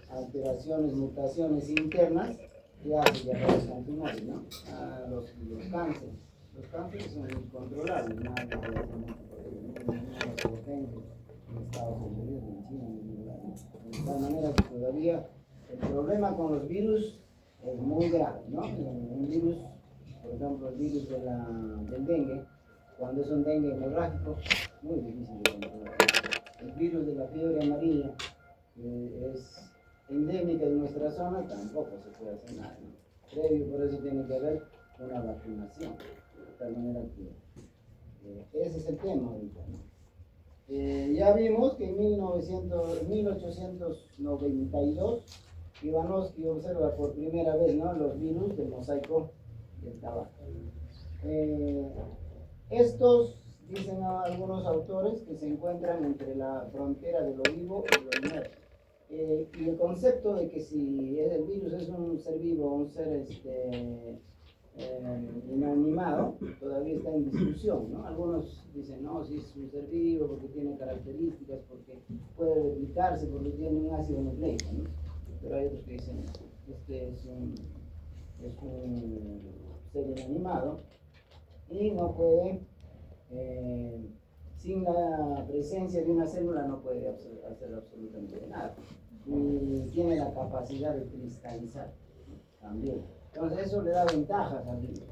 alteraciones, mutaciones internas que hace ya los cantinales, ¿no? Los cánceres. Los cánceres son incontrolables, nada que puede hacer mucho por ellos, en Estados Unidos, en China, en ningún lado. De tal manera que todavía el problema con los virus es muy grave, ¿no? Un virus, por ejemplo, el virus del dengue, cuando es un dengue hemorrágico, muy difícil de controlar. El virus de la fiebre amarilla, que es endémica de nuestra zona, tampoco se puede hacer nada, ¿no? Previo, por eso tiene que haber una vacunación, de tal manera que ese es el tema ahorita, ¿no? Ya vimos que en 1892 Ivanovsky observa por primera vez, ¿no?, los virus del mosaico del tabaco. Estos, dicen algunos autores, que se encuentran entre la frontera de lo vivo y lo muerto. Y el concepto de que si el virus es un ser vivo, un ser inanimado, todavía está en discusión, ¿no? Algunos dicen, no, si es un ser vivo, porque tiene características, porque puede replicarse, porque tiene un ácido nucleico, ¿no? Pero hay otros que dicen, este es un ser inanimado y no puede, sin la presencia de una célula no puede hacer absolutamente nada. Y tiene la capacidad de cristalizar también. Entonces eso le da ventajas al virus.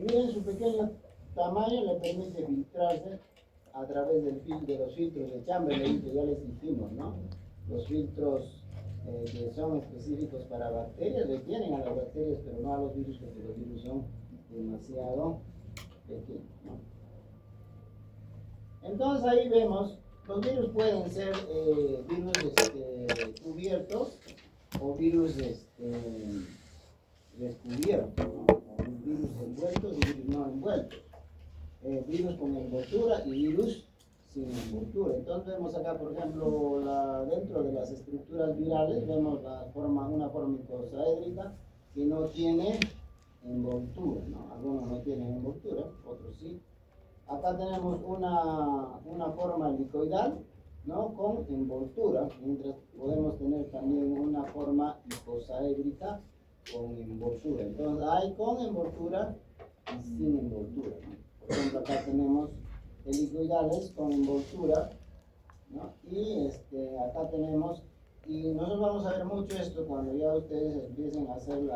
Miren, su pequeño tamaño le permite filtrarse a través de los filtros de Chamberlain, que ya les dijimos, ¿no? Los filtros que son específicos para bacterias, detienen a las bacterias, pero no a los virus, porque los virus son demasiado pequeños, ¿no? Entonces ahí vemos, los virus pueden ser virus cubiertos o virus descubiertos, ¿no? O virus envueltos y virus no envueltos. Virus con envoltura y virus sin envoltura. Entonces vemos acá, por ejemplo, dentro de las estructuras virales, vemos una forma icosaédrica que no tiene envoltura, ¿no? Algunos no tienen envoltura, otros sí. Acá tenemos una forma helicoidal, ¿no?, con envoltura, mientras podemos tener también una forma icosaédrica con envoltura. Entonces hay con envoltura y sin envoltura, ¿no? Por ejemplo, acá tenemos helicoidales con envoltura, ¿no? Y acá tenemos, y nosotros vamos a ver mucho esto cuando ya ustedes empiecen a hacer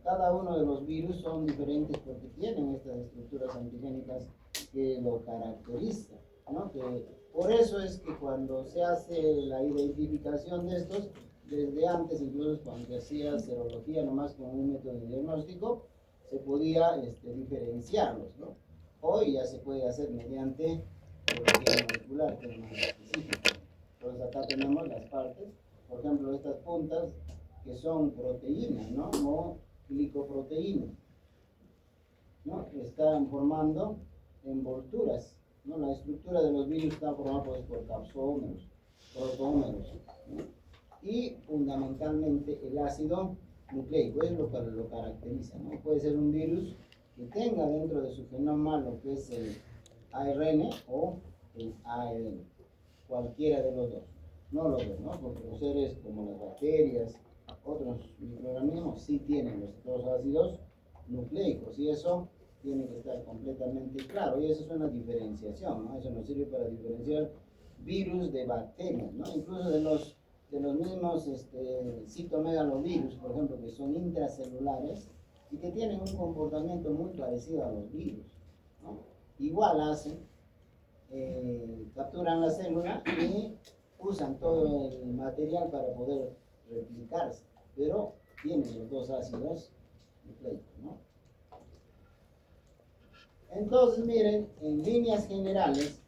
cada uno de los virus son diferentes porque tienen estas estructuras antigénicas que lo caracterizan, ¿no? Que por eso es que cuando se hace la identificación de estos, desde antes, incluso cuando se hacía serología nomás con un método de diagnóstico, se podía diferenciarlos, ¿no? Hoy ya se puede hacer mediante biología molecular, que es más específica. Entonces acá tenemos las partes, por ejemplo, estas puntas que son proteínas, ¿no? O glicoproteínas, ¿no? Están formando envolturas, ¿no? La estructura de los virus está formada por capsómeros, protómeros, ¿no? Y fundamentalmente el ácido nucleico, es lo que lo caracteriza, ¿no? Puede ser un virus que tenga dentro de su genoma lo que es el ARN o el ARN, cualquiera de los dos. No los dos, ¿no? Porque los seres como las bacterias, otros microorganismos sí tienen los dos ácidos nucleicos y eso tiene que estar completamente claro, y eso es una diferenciación, ¿no? Eso nos sirve para diferenciar virus de bacterias, ¿no? Incluso de los mismos citomegalovirus, por ejemplo, que son intracelulares y que tienen un comportamiento muy parecido a los virus, ¿no? Igual hacen, capturan la célula y usan todo el material para poder replicarse, pero tienen los dos ácidos nucleicos, ¿no? Entonces, miren, en líneas generales,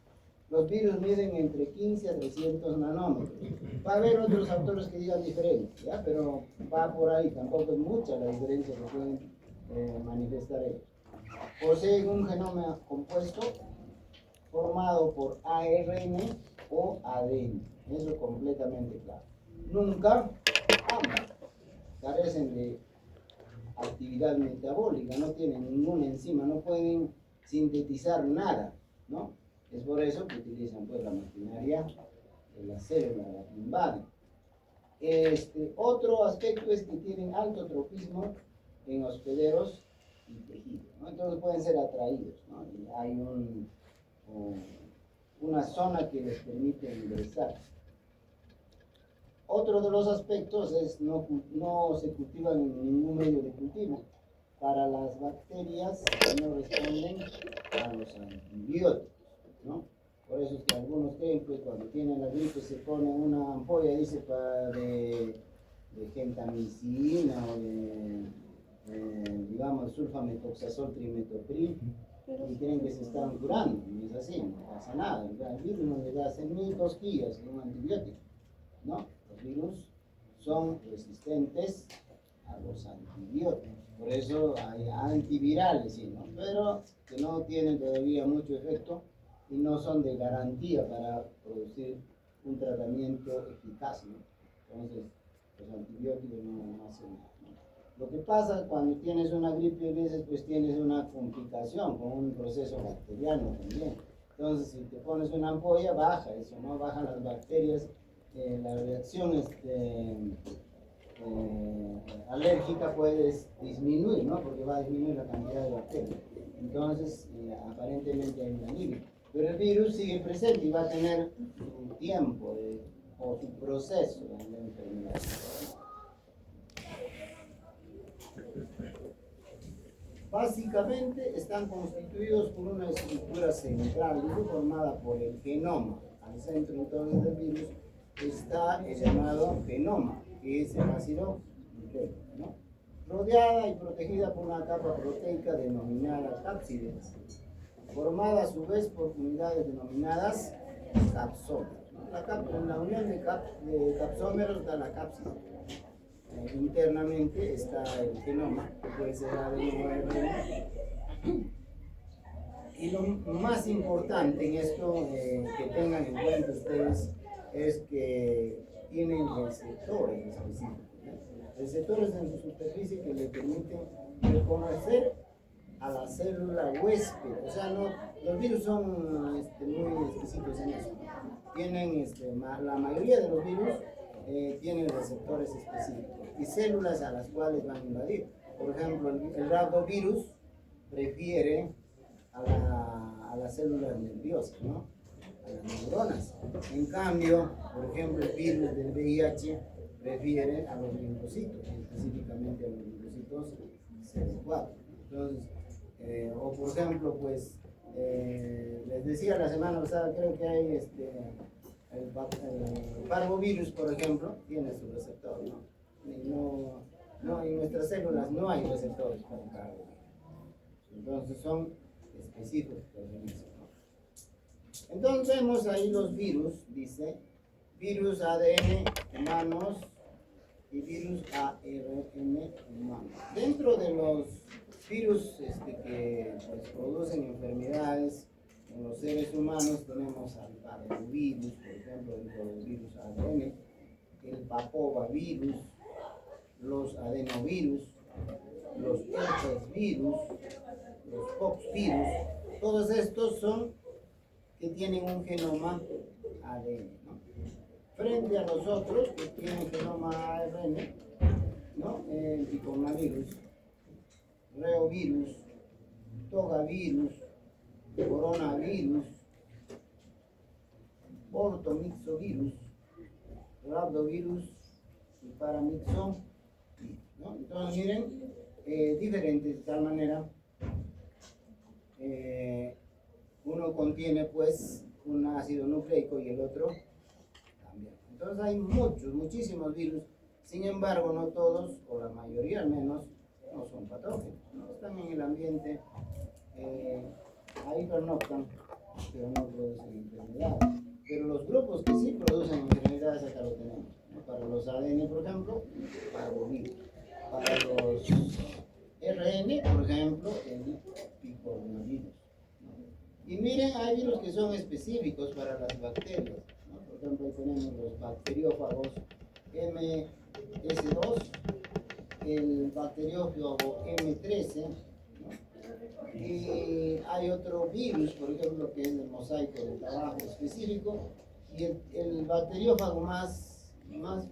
los virus miden entre 15 a 300 nanómetros. Va a haber otros autores que digan diferente, ¿ya? Pero va por ahí, tampoco es mucha la diferencia que pueden manifestar ellos. Poseen un genoma compuesto formado por ARN o ADN, eso completamente claro. Nunca ambas carecen de actividad metabólica, no tienen ninguna enzima, no pueden sintetizar nada, ¿no? Es por eso que utilizan pues la maquinaria la célula, la que invaden. Otro aspecto es que tienen alto tropismo en hospederos y tejidos, ¿no? Entonces pueden ser atraídos, ¿no? Y hay una zona que les permite ingresar. Otro de los aspectos es no se cultivan en ningún medio de cultivo. Para las bacterias que no responden a los antibióticos, ¿no? Por eso es que algunos creen que cuando tienen la gripe se ponen una ampolla, dice, de gentamicina o de, digamos, sulfametoxazol trimetopril, y creen que se están curando. No es así, no pasa nada. El virus no le da 100.000 cosquillas de un antibiótico, ¿no? Los virus son resistentes a los antibióticos. Por eso hay antivirales, ¿sí, no? Pero que no tienen todavía mucho efecto y no son de garantía para producir un tratamiento eficaz, ¿no? Entonces, los antibióticos no hacen nada, ¿no? Lo que pasa cuando tienes una gripe, a veces pues tienes una complicación con un proceso bacteriano también. Entonces, si te pones una ampolla, baja eso, ¿no? Bajan las bacterias, la reacción alérgica puedes disminuir, ¿no? Porque va a disminuir la cantidad de bacterias. Entonces, aparentemente hay un alivio. Pero el virus sigue presente y va a tener su tiempo o su proceso de la enfermedad. Básicamente están constituidos por una estructura central formada por el genoma. Al centro entonces del virus está el llamado genoma, que es el ácido nucleico, ¿no? Rodeada y protegida por una capa proteica denominada cápsides, formada a su vez por unidades denominadas capsómeros, ¿no? En la unión de capsómeros da la cápside. Internamente está el genoma, que puede ser ADN o RNA. Y lo más importante en esto que tengan en cuenta ustedes es que tienen receptores específicos, ¿no? Receptores en su superficie que le permiten reconocer a la célula huésped. O sea, los virus son muy exquisitos en eso. Tienen, la mayoría de los virus tienen receptores específicos y células a las cuales van a invadir. Por ejemplo, el rhabdovirus prefiere a las células nerviosas, ¿no? A las neuronas. En cambio, por ejemplo, el virus del VIH prefiere a los linfocitos, específicamente a los linfocitos CD4. Entonces, o por ejemplo, pues, les decía la semana pasada, creo que hay el parvovirus, por ejemplo, tiene su receptor, ¿no? En nuestras células no hay receptores para el parvovirus. Entonces son específicos, ¿no? Entonces vemos ahí los virus, dice, virus ADN humanos y virus ARN humanos. Dentro de los virus que pues, producen enfermedades en los seres humanos tenemos al parvovirus, por ejemplo, dentro del virus ADN, el papovavirus, los adenovirus, los herpesvirus, los poxvirus. Todos estos son que tienen un genoma ADN, ¿no? Frente a los otros que tienen genoma ARN, ¿no? El picornavirus, reovirus, togavirus, coronavirus, ortomixovirus, rhabdovirus y paramixovirus, ¿no? Entonces miren, diferentes de tal manera, uno contiene pues un ácido nucleico y el otro también. Entonces hay muchísimos virus, sin embargo no todos, o la mayoría al menos, no son patógenos, ¿no? Están en el ambiente, ahí pernoctan, pero no producen enfermedades. Pero los grupos que sí producen enfermedades acá lo tenemos, ¿no? Para los ADN, por ejemplo, parvovirus. Para los RN, por ejemplo, el picornavirus, ¿no? Y miren, hay virus que son específicos para las bacterias, ¿no? Por ejemplo, ahí tenemos los bacteriófagos MS2, el bacteriófago M13, ¿no? Y hay otro virus, por ejemplo, que es el mosaico de trabajo específico, Y el bacteriófago más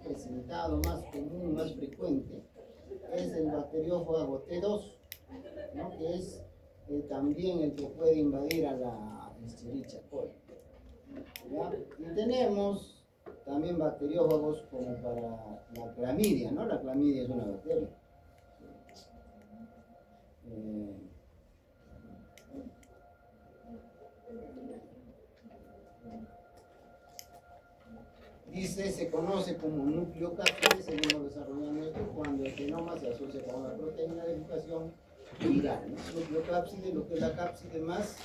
presentado, más común, más frecuente, es el bacteriófago T2, ¿no? Que es también el que puede invadir a la Escherichia coli. ¿Ya? Y tenemos también bacteriófagos como para la clamidia, ¿no? La clamidia es una bacteria. Dice, se conoce como nucleocápside, seguimos desarrollando esto, cuando el genoma se asocia con una proteína de educación viral, ¿no? Nucleocápside, lo que es la cápside más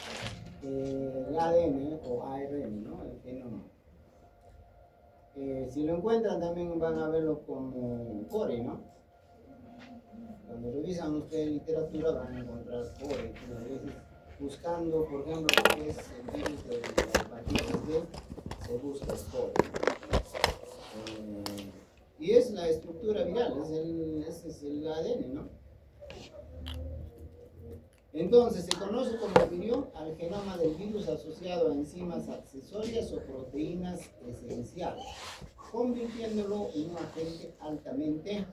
el ADN o ARN, ¿no? El genoma. Si lo encuentran también van a verlo como core, ¿no? Cuando revisan ustedes literatura van a encontrar core, a veces buscando, por ejemplo, lo que es el virus de la hepatitis B, se busca core. Y es la estructura viral, ese es el ADN, ¿no? Entonces, se conoce como virión al genoma del virus asociado a enzimas accesorias o proteínas esenciales, convirtiéndolo en un agente altamente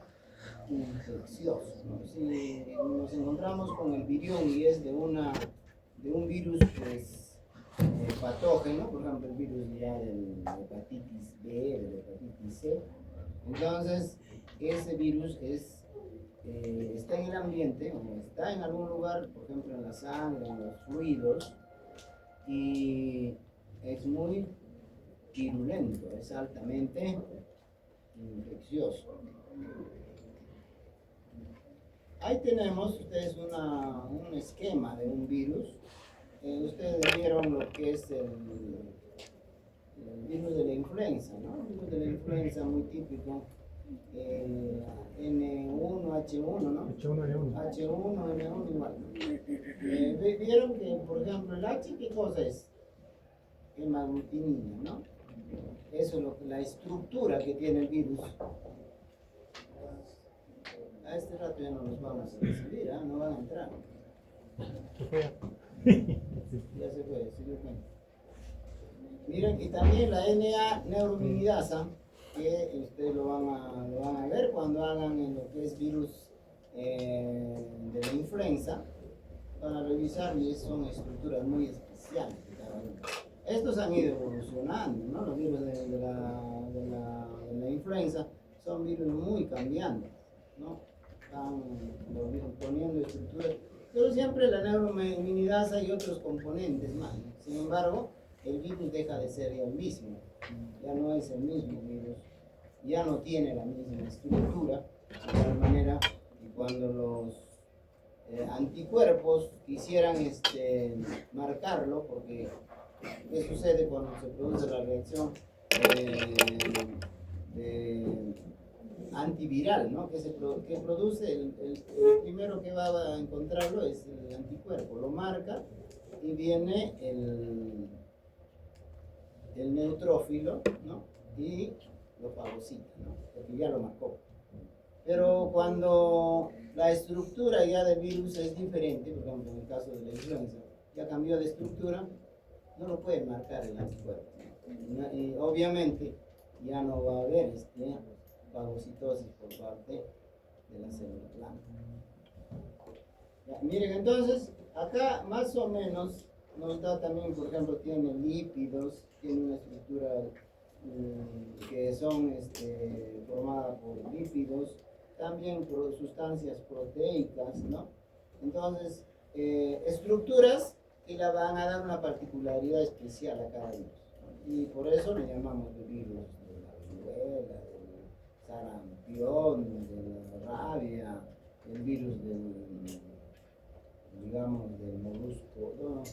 infeccioso, ¿no? Si nos encontramos con el virión y es de un virus pues, patógeno, por ejemplo el virus ya de la hepatitis B, de la hepatitis C, entonces ese virus está en el ambiente, o está en algún lugar, por ejemplo en la sangre, en los fluidos, y es muy virulento, es altamente infeccioso. Ahí tenemos ustedes un esquema de un virus. Ustedes vieron lo que es el virus de la influenza, ¿no? El virus de la influenza muy típico. N1H1, ¿no? H1N1. H1N1 igual. Vieron que, por ejemplo, el H, ¿qué cosa es? Hemaglutinina, ¿no? Eso es la estructura que tiene el virus. A este rato ya no nos vamos a recibir, ¿eh? No van a entrar. Ya se fue, se dio cuenta. Miren, y también la NA neurominidasa, que ustedes lo van a ver cuando hagan en lo que es virus de la influenza, van a revisar y son estructuras muy especiales de cada uno. Estos han ido evolucionando, ¿no? Los virus de la influenza son virus muy cambiantes, ¿no? Están poniendo estructuras, pero siempre la neurominidasa y otros componentes más, ¿no? Sin embargo, el virus deja de ser ya el mismo, ya no es el mismo virus, ya no tiene la misma estructura, de tal manera que cuando los anticuerpos quisieran marcarlo, porque ¿qué sucede cuando se produce la reacción de antiviral, ¿no? Que produce el primero que va a encontrarlo es el anticuerpo, lo marca y viene el neutrófilo, ¿no? Y lo fagocita, ¿no? Porque ya lo marcó. Pero cuando la estructura ya del virus es diferente, por ejemplo en el caso de la influenza, ya cambió de estructura, no lo puede marcar el anticuerpo, ¿no? Y obviamente ya no va a haber fagocitosis por parte de la célula blanca. Ya, miren, entonces, acá más o menos nos da también, por ejemplo, tiene lípidos, tiene una estructura que son formadas por lípidos, también por sustancias proteicas, ¿no? Entonces, estructuras que le van a dar una particularidad especial a cada virus, ¿no? Y por eso le llamamos el virus de la viruela, del sarampión, de la rabia, el virus digamos, del molusco, no,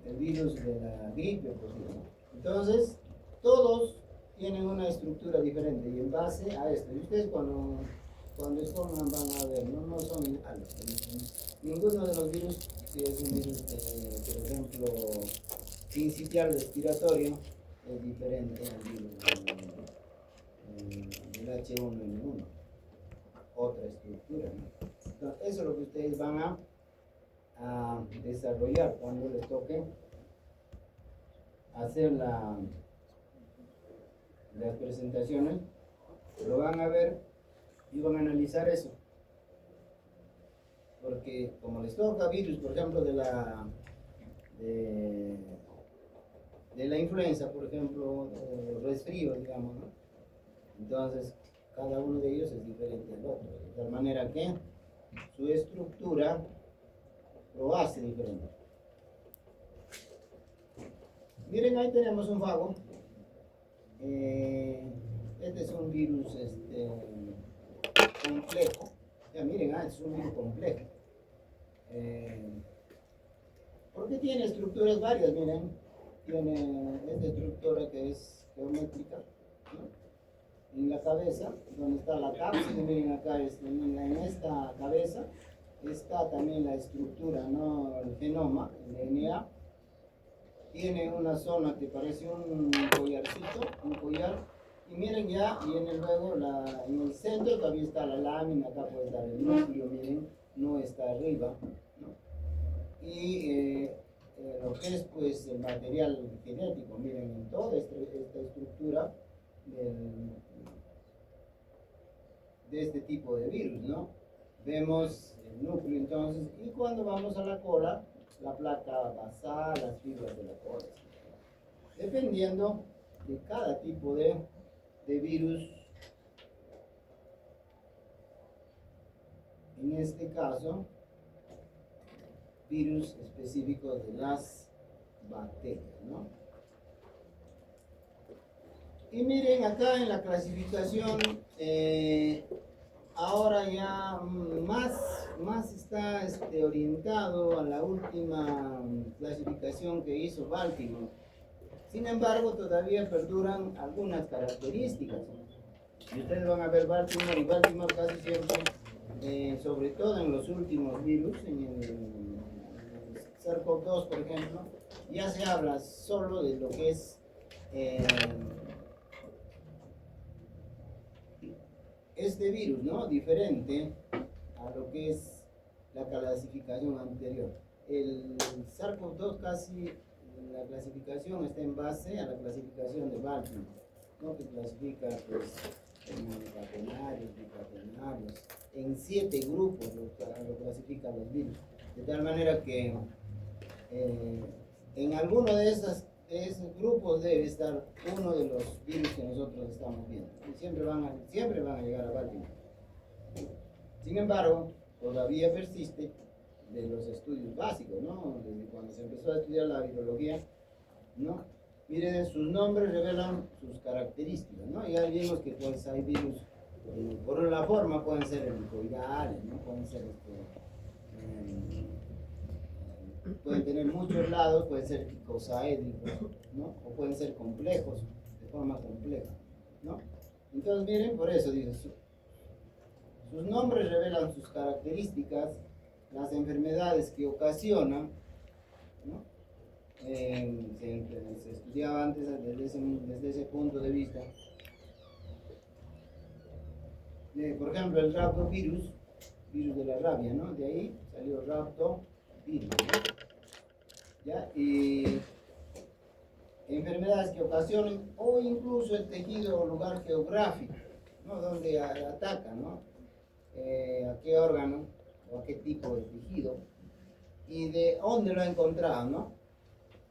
del virus de la gripe, por ejemplo. Entonces, todos tienen una estructura diferente y en base a esto, y ustedes cuando escojan van a ver, no son iguales. Ninguno de los virus, si es un virus, por ejemplo, sincitial respiratorio, es diferente al virus del H1N1, otra estructura, ¿no? Entonces, eso es lo que ustedes van a desarrollar cuando les toque hacer las presentaciones, lo van a ver y van a analizar eso. Porque como les toca virus, por ejemplo, de la influenza, por ejemplo, resfrío, digamos, ¿no? Entonces, cada uno de ellos es diferente al otro, de tal manera que su estructura lo hace diferente. Miren, ahí tenemos un fago. Este es un virus complejo. Ya miren, es un virus complejo. Porque tiene estructuras varias, miren. Tiene esta estructura que es geométrica, ¿no? En la cabeza, donde está la cápsula, miren acá, en esta cabeza está también la estructura, ¿no? El genoma, el DNA. Tiene una zona que parece un collarcito, un collar. Y miren ya, viene luego en el centro todavía está la lámina, acá puede estar el núcleo, miren, no está arriba, ¿no? Y lo que es pues el material genético, miren, en toda esta estructura de este tipo de virus, ¿no? Vemos el núcleo entonces, y cuando vamos a la cola, la placa basal, las fibras de la cola, dependiendo de cada tipo de virus. En este caso, virus específicos de las bacterias, ¿no? Y miren acá en la clasificación, ahora ya más está orientado a la última clasificación que hizo Baltimore. Sin embargo, todavía perduran algunas características. Y ustedes van a ver Baltimore y Baltimore casi siempre, sobre todo en los últimos virus, en el SARS-CoV-2, por ejemplo, ya se habla solo de lo que es este virus, ¿no? Diferente a lo que es la clasificación anterior. El SARS-CoV-2 casi la clasificación está en base a la clasificación de Baltimore, ¿no? Que clasifica pues monocatenarios, bicatenarios, en 7 grupos lo clasifican los virus, de tal manera que en alguno de esos grupos debe estar uno de los virus que nosotros estamos viendo, y siempre van a llegar a Baltimore. Sin embargo, todavía persiste de los estudios básicos, ¿no? Desde cuando se empezó a estudiar la virología, ¿no? Miren, sus nombres revelan sus características, ¿no? Ya vimos que pues hay virus, por la forma pueden ser helicoidales, ¿no? Pueden ser pueden tener muchos lados, pueden ser icosaédricos, ¿no? O pueden ser complejos, de forma compleja, ¿no? Entonces miren, por eso dice, sus nombres revelan sus características, las enfermedades que ocasionan, ¿no? Se estudiaba antes desde ese punto de vista. Por ejemplo, el raptovirus, virus de la rabia, ¿no? De ahí salió raptovirus, ¿no? ¿Ya? Y enfermedades que ocasionan o incluso el tejido o lugar geográfico, ¿no? Donde atacan, ¿no? A qué órgano o a qué tipo de tejido y de dónde lo ha encontrado, ¿no?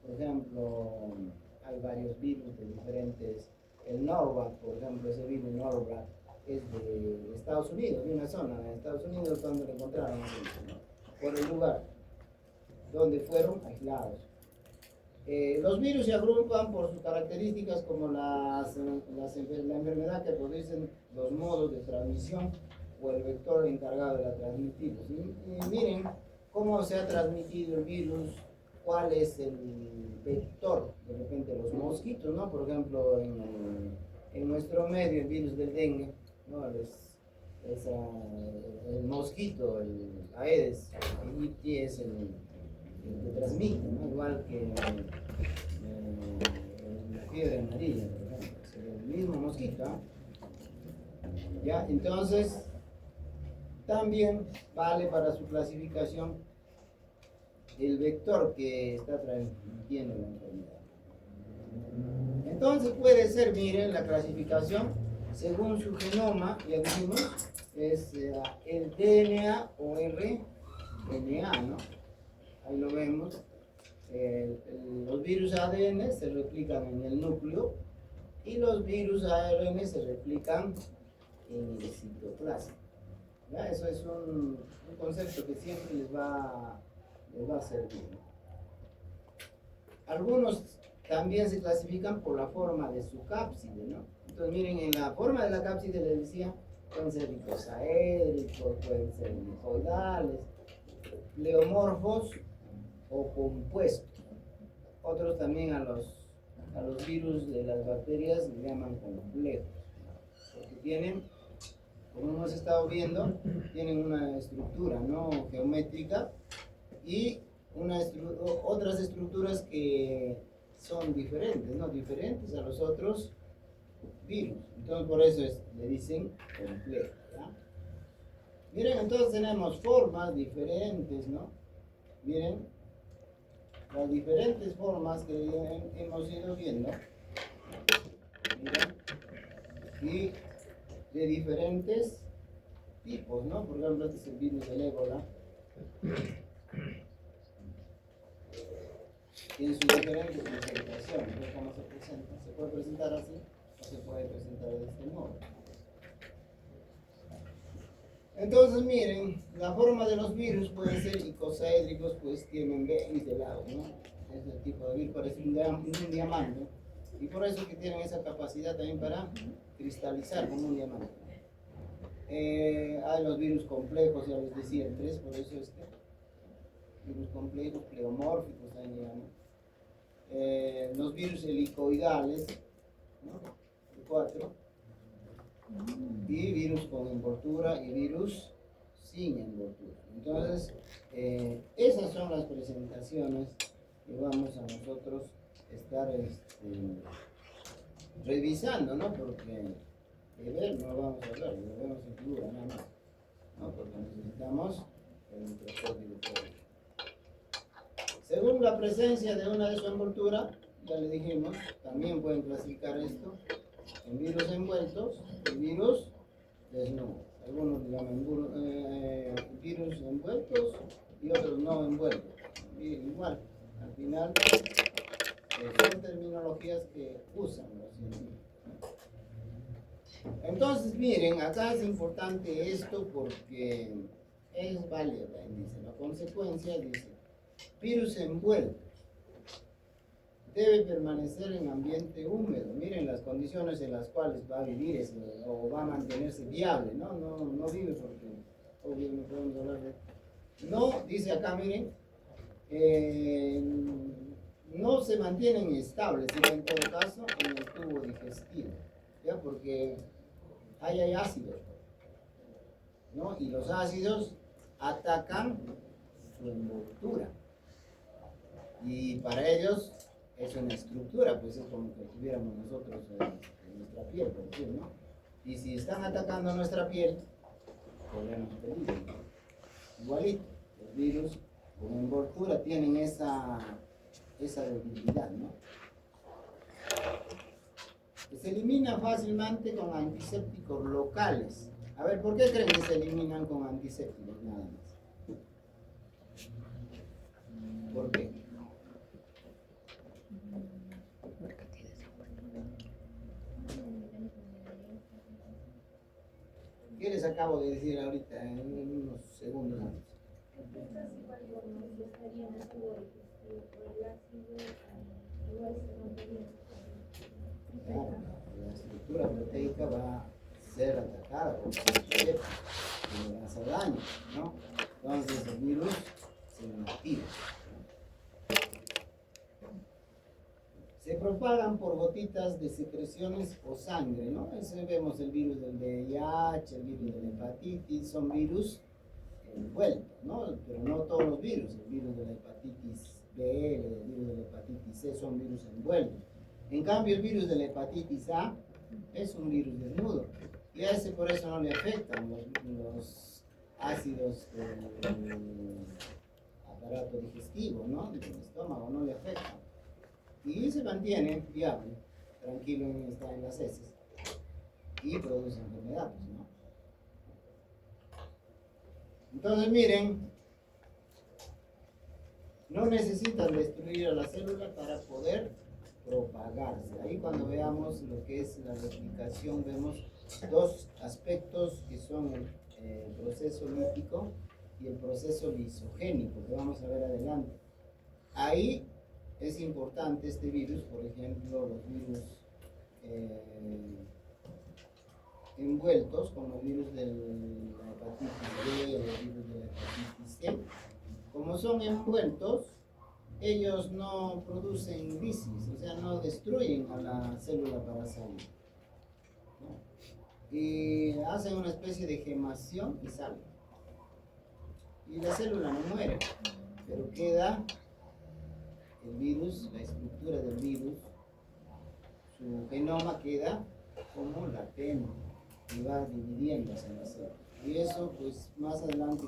Por ejemplo, hay varios virus de diferentes. El Norvac, por ejemplo, ese virus Norvac es de Estados Unidos, de una zona de Estados Unidos donde lo encontraron, ¿no? Por el lugar donde fueron aislados. Los virus se agrupan por sus características como la enfermedad que producen, los modos de transmisión o el vector encargado de la transmisión. Y miren cómo se ha transmitido el virus, cuál es el vector. De repente los mosquitos, ¿no? Por ejemplo, en nuestro medio el virus del dengue, ¿no? El mosquito, el Aedes aegypti es el que transmite, ¿no? Igual que la fiebre amarilla, por ejemplo, es el mismo mosquito, ¿eh? ¿Ya? Entonces, también vale para su clasificación el vector que está transmitiendo la enfermedad. Entonces puede ser, miren, la clasificación según su genoma, ya dijimos, es el DNA o RNA, ¿no? Ahí lo vemos. Los virus ADN se replican en el núcleo y los virus ARN se replican en el citoplasma. ¿Ya? Eso es un concepto que siempre les va a servir, ¿no? Algunos también se clasifican por la forma de su cápside, ¿no? Entonces miren, en la forma de la cápside les decía, pueden ser icosaédricos, pueden ser helicoidales, pleomorfos o compuestos. Otros también a los virus de las bacterias les llaman complejos, porque tienen, como hemos estado viendo, tienen una estructura, ¿no?, geométrica y otras estructuras que son diferentes, ¿no?, diferentes a los otros virus. Entonces por eso le dicen complejo, ¿ya? Miren, entonces tenemos formas diferentes, ¿no? Miren, las diferentes formas que hemos ido viendo, miren, y de diferentes tipos, ¿no? Por ejemplo, este es el virus del ébola. Tiene sus diferentes presentaciones. Entonces, ¿cómo se presenta? ¿Se puede presentar así o se puede presentar de este modo? Entonces, miren, la forma de los virus pueden ser icosaédricos, pues tienen 20 lados, ¿no? Ese tipo de virus parece un diamante. Y por eso que tienen esa capacidad también para cristalizar como un diamante. Hay los virus complejos, ya les decía, el 3, por eso virus complejos, pleomórficos también llaman. Los virus helicoidales, ¿no? El 4. Y virus con envoltura y virus sin envoltura. Entonces, esas son las presentaciones que vamos a nosotros estar revisando, ¿no? Porque de ver no vamos a hablar, lo vemos en figura nada más, ¿no? Porque necesitamos el microscopio. Según la presencia de una de su envoltura, ya le dijimos, también pueden clasificar esto en virus envueltos y virus desnudos. Algunos le llaman virus envueltos y otros no envueltos. Y igual, al final son terminologías que usan los científicos. Entonces, miren, acá es importante esto porque es válido, dice. La consecuencia dice, virus envuelto debe permanecer en ambiente húmedo. Miren las condiciones en las cuales va a vivir o va a mantenerse viable, ¿no? No vive porque, obvio, no podemos hablar de... No, dice acá, miren, no se mantienen estables, sino en todo caso en el tubo digestivo, ¿ya? Porque hay ácidos, ¿no? Y los ácidos atacan su envoltura. Y para ellos es una estructura, pues es como que tuviéramos nosotros en nuestra piel, por decir, ¿no? Y si están atacando nuestra piel, corremos peligro, ¿no? Igualito, los virus con envoltura tienen esa debilidad, ¿no? Se eliminan fácilmente con antisépticos locales. A ver, ¿por qué creen que se eliminan con antisépticos nada más? ¿Por qué? ¿Qué les acabo de decir ahorita en unos segundos antes? Claro, la estructura proteica va a ser atacada por el y va a hacer daño, ¿no? Entonces el virus se inactiva. Se propagan por gotitas de secreciones o sangre, ¿no? Ese vemos el virus del VIH, el virus de la hepatitis, son virus envueltos, ¿no? Pero no todos los virus, el virus de la hepatitis B, el virus de la hepatitis C son virus envueltos. En cambio, el virus de la hepatitis A es un virus desnudo. Y a ese por eso no le afectan los ácidos del aparato digestivo, ¿no? Del estómago no le afectan. Y se mantiene viable. tranquilo está en las heces y produce enfermedad, pues, ¿no? Entonces miren, no necesitan destruir a la célula para poder propagarse. Ahí cuando veamos lo que es la replicación, vemos dos aspectos que son el proceso lítico y el proceso lisogénico, que vamos a ver adelante. Ahí es importante este virus, por ejemplo, los virus envueltos, como el virus de la hepatitis B o el virus de la hepatitis C. Como son envueltos, ellos no producen lisis, o sea, no destruyen a la célula para salir, ¿no? Y hacen una especie de gemación y salen. Y la célula no muere, pero queda el virus, la estructura del virus, su genoma queda como latente y va dividiéndose en la célula. Y eso, pues, más adelante